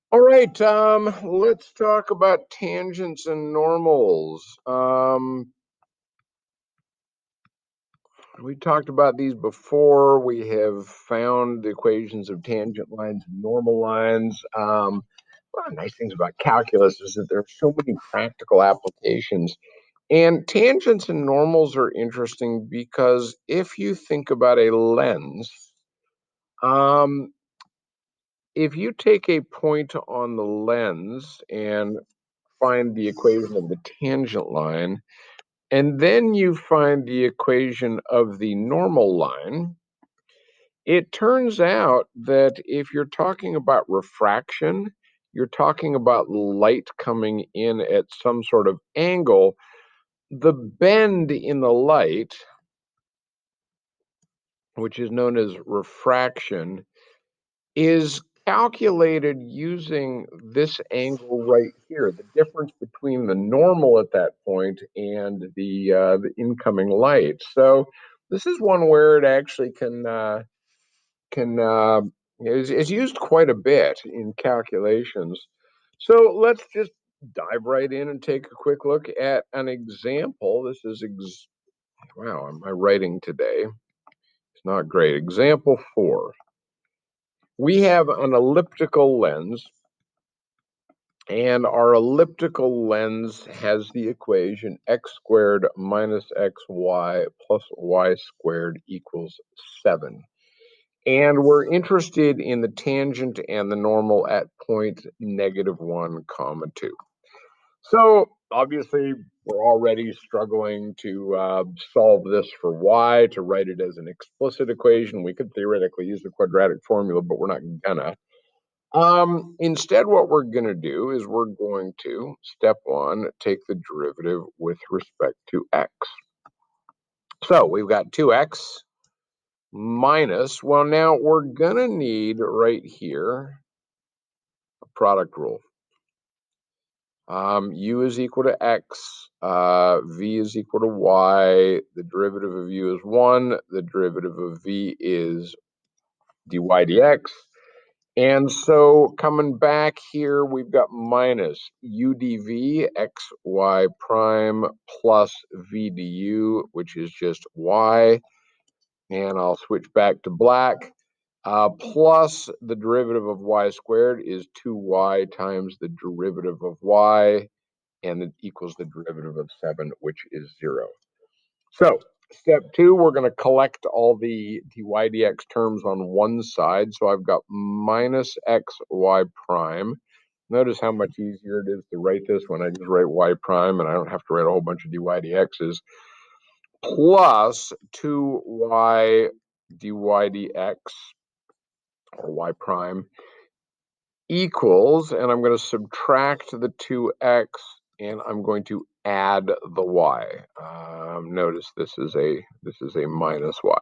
All right, let's talk about tangents and normals. We talked about these before. We have found the equations of tangent lines and normal lines. One of the nice things about calculus is that there are so many practical applications. And tangents and normals are interesting because if you think about a lens, um, if you take a point on the lens and find the equation of the tangent line, and then you find the equation of the normal line, it turns out that if you're talking about refraction, you're talking about light coming in at some sort of angle. The bend in the light, which is known as refraction, is calculated using this angle right here, the difference between the normal at that point and the incoming light. So this is one where it actually can is used quite a bit in calculations. So let's just dive right in and take a quick look at an example. This is wow, am I writing today? It's not great. Example 4. We have an elliptical lens, and our elliptical lens has the equation x squared minus xy plus y squared equals 7. And we're interested in the tangent and the normal at point -1, 2. So obviously, we're already struggling to solve this for y, to write it as an explicit equation. We could theoretically use the quadratic formula, but we're not gonna. Instead, what we're gonna do is we're going to, step 1, take the derivative with respect to x. So we've got 2x minus, well, now we're gonna need right here a product rule. U is equal to x, v is equal to y, the derivative of u is 1, the derivative of v is dy dx. And so coming back here, we've got minus u dv xy prime plus v du, which is just y. And I'll switch back to black. Plus the derivative of y squared is 2y times the derivative of y, and it equals the derivative of 7, which is 0. So step 2, we're going to collect all the dy dx terms on one side. So I've got minus xy prime. Notice how much easier it is to write this when I just write y prime and I don't have to write a whole bunch of dy dx's, plus 2y dy dx, or y prime, equals, and I'm going to subtract the 2x, and I'm going to add the y. Notice this is a minus y.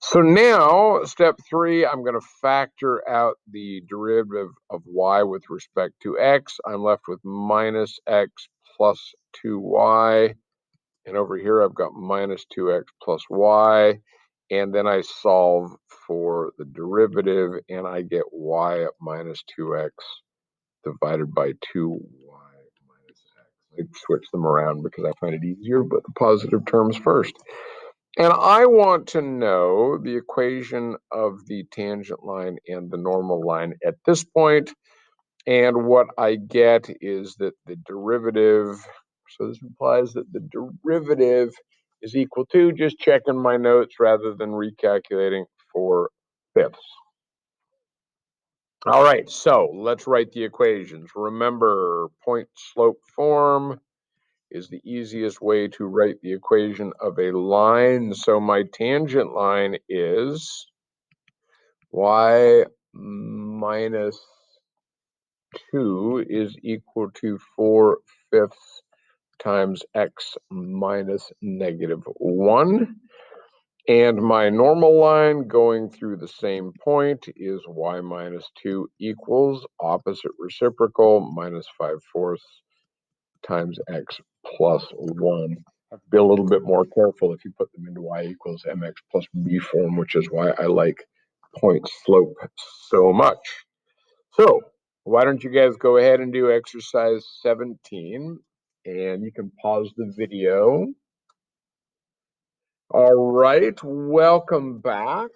So now, step 3, I'm going to factor out the derivative of y with respect to x. I'm left with minus x plus 2y. And over here, I've got minus 2x plus y. And then I solve for the derivative, and I get y at minus 2x divided by 2y minus x. I switch them around because I find it easier, but the positive terms first. And I want to know the equation of the tangent line and the normal line at this point. And what I get is that the derivative, so this implies that the derivative is equal to, just checking my notes rather than recalculating, 4/5. All right, so let's write the equations. Remember, point slope form is the easiest way to write the equation of a line. So my tangent line is y minus 2 is equal to 4/5 times x minus -1. And my normal line going through the same point is y minus 2 equals opposite reciprocal minus 5/4 times x plus 1. Have to be a little bit more careful if you put them into y equals mx plus b form, which is why I like point slope so much. So Why don't you guys go ahead and do exercise 17, and you can pause the video. All right, welcome back.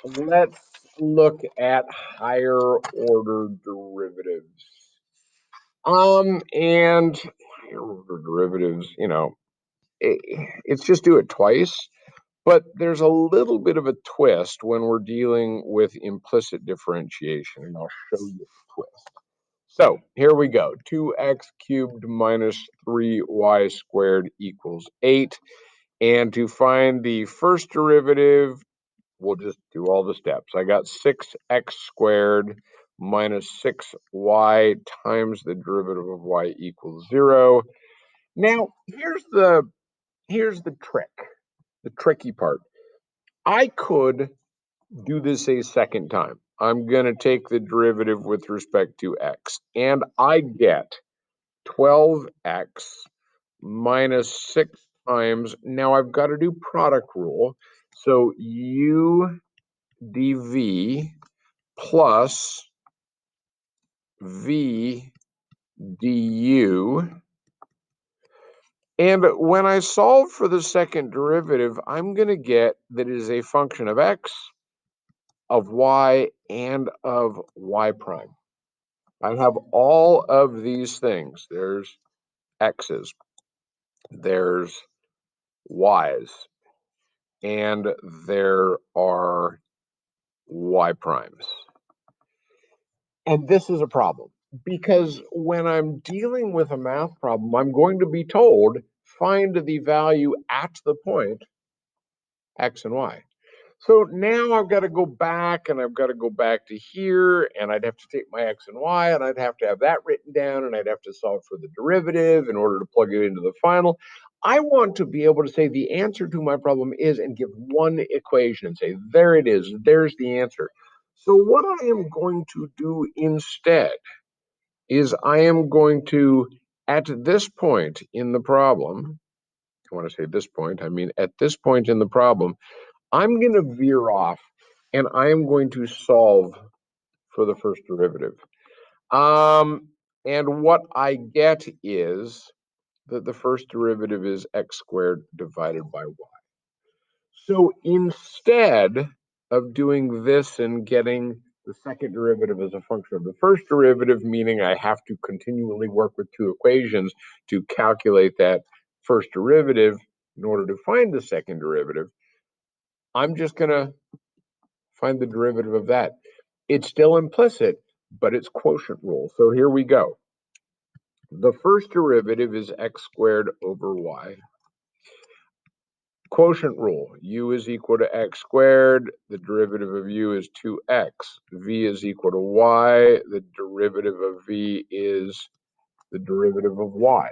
Let's look at higher order derivatives. And higher order derivatives, it's just do it twice, but there's a little bit of a twist when we're dealing with implicit differentiation, and I'll show you the twist. So here we go. 2x cubed minus 3y squared equals 8. And to find the first derivative, we'll just do all the steps. I got 6x squared minus 6y times the derivative of y equals 0. Now, here's the trick, the tricky part. I could do this a second time. I'm going to take the derivative with respect to x, and I get 12x minus 6 times. Now I've got to do product rule. So u dv plus v du. And when I solve for the second derivative, I'm going to get that it is a function of x, of y, and of y prime. I have all of these things. There's x's, there's y's, and there are y primes. And this is a problem because when I'm dealing with a math problem, I'm going to be told find the value at the point x and y. So now I've got to go back, and I've got to go back to here, and I'd have to take my x and y, and I'd have to have that written down, and I'd have to solve for the derivative in order to plug it into the final. I want to be able to say the answer to my problem is, and give one equation and say, there it is, there's the answer. So what I am going to do instead is I am going to, at this point in the problem, I want to say this point, I mean at this point in the problem, I'm going to veer off, and I am going to solve for the first derivative. And what I get is that the first derivative is x squared divided by y. So instead of doing this and getting the second derivative as a function of the first derivative, meaning I have to continually work with two equations to calculate that first derivative in order to find the second derivative, I'm just going to find the derivative of that. It's still implicit, but it's quotient rule. So here we go. The first derivative is x squared over y. Quotient rule, u is equal to x squared, the derivative of u is 2x. V is equal to y, the derivative of v is the derivative of y.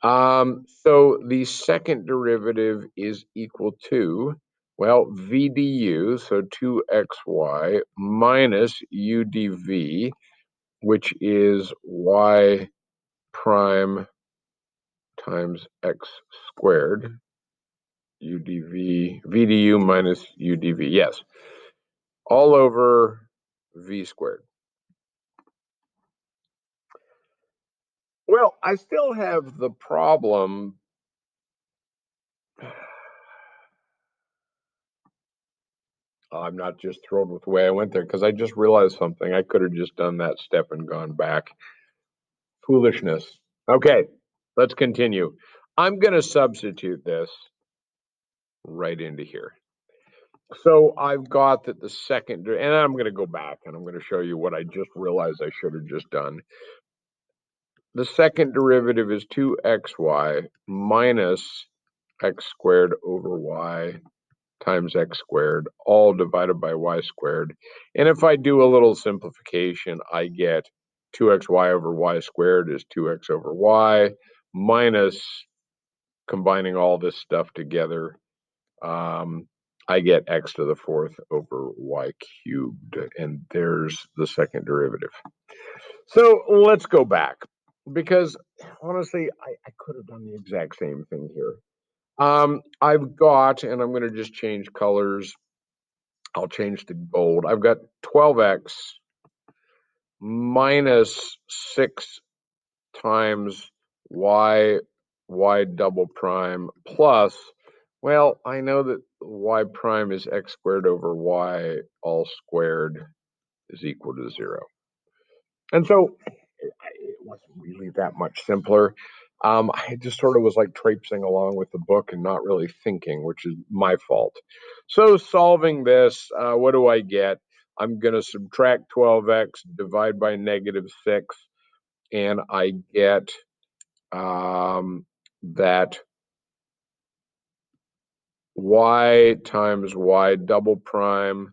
So the second derivative is equal to, well, v du, so 2xy minus u dv, which is y prime times x squared, u dv, v du minus u dv, yes, all over v squared. Well, I still have the problem. I'm not just thrilled with the way I went there because I just realized something. I could have just done that step and gone back. Foolishness. Okay, let's continue. I'm going to substitute this right into here. So I've got that the second, and I'm going to go back and I'm going to show you what I just realized I should have just done. The second derivative is 2xy minus x squared over y times x squared, all divided by y squared. And if I do a little simplification, I get 2xy over y squared is 2x over y minus, combining all this stuff together, I get x to the fourth over y cubed, and there's the second derivative. So let's go back, because honestly, I could have done the exact same thing here. I've got, and I'm going to just change colors. I'll change to gold. I've got 12x minus 6 times y double prime plus, well, I know that y prime is x squared over y all squared is equal to 0. And so it wasn't really that much simpler. I just sort of was like traipsing along with the book and not really thinking, which is my fault. So solving this, what do I get? I'm going to subtract 12x, divide by -6, and I get that y times y double prime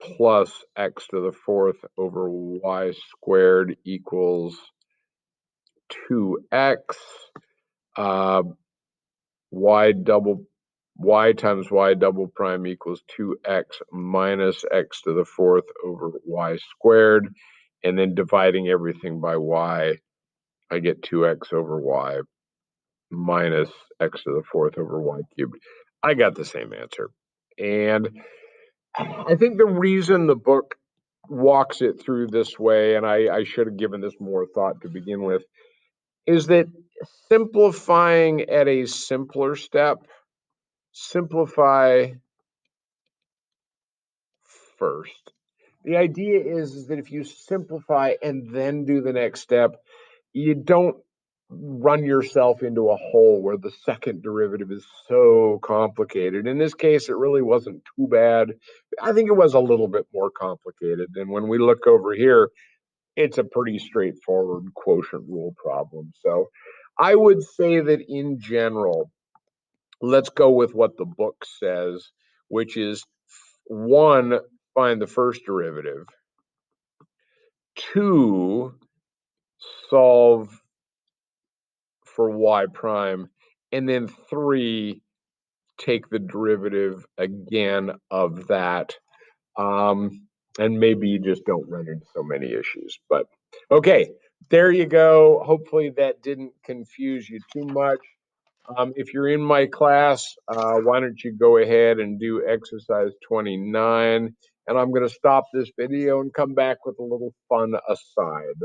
plus x to the fourth over y squared equals 2x. Uh, y times y double prime equals 2x minus x to the fourth over y squared, and then dividing everything by y, I get 2x over y minus x to the fourth over y cubed. I got the same answer. And I think the reason the book walks it through this way, and I should have given this more thought to begin with, is that simplifying at a simpler step, simplify first. The idea is that if you simplify and then do the next step, you don't run yourself into a hole where the second derivative is so complicated. In this case, it really wasn't too bad. I think it was a little bit more complicated. And when we look over here, it's a pretty straightforward quotient rule problem. So I would say that in general, let's go with what the book says, which is 1, find the first derivative, 2, solve for y prime, and then 3, take the derivative again of that. And maybe you just don't run into so many issues. But okay, there you go. Hopefully that didn't confuse you too much. If you're in my class, why don't you go ahead and do exercise 29. And I'm going to stop this video and come back with a little fun aside.